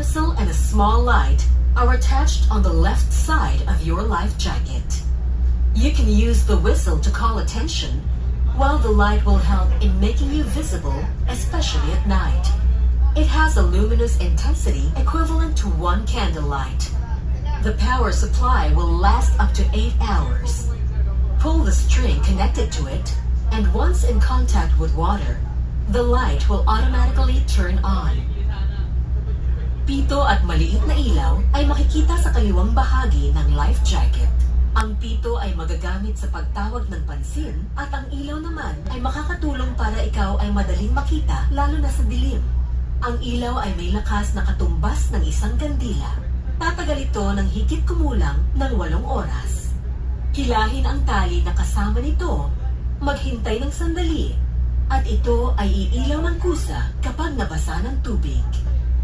whistle and a small light are attached on the left side of your life jacket. You can use the whistle to call attention, while the light will help in making you visible, especially at night. It has a luminous intensity equivalent to one candlelight. The power supply will last up to 8 hours. Pull the string connected to it, and once in contact with water, the light will automatically turn on. Pito at maliit na ilaw ay makikita sa kaliwang bahagi ng life jacket. Ang pito ay magagamit sa pagtawag ng pansin at ang ilaw naman ay makakatulong para ikaw ay madaling makita lalo na sa dilim. Ang ilaw ay may lakas na katumbas ng isang kandila. Tatagal ito ng higit kumulang ng 8 oras. Hilahin ang tali na kasama nito, maghintay ng sandali, at ito ay iilaw ng kusa kapag nabasa ng tubig.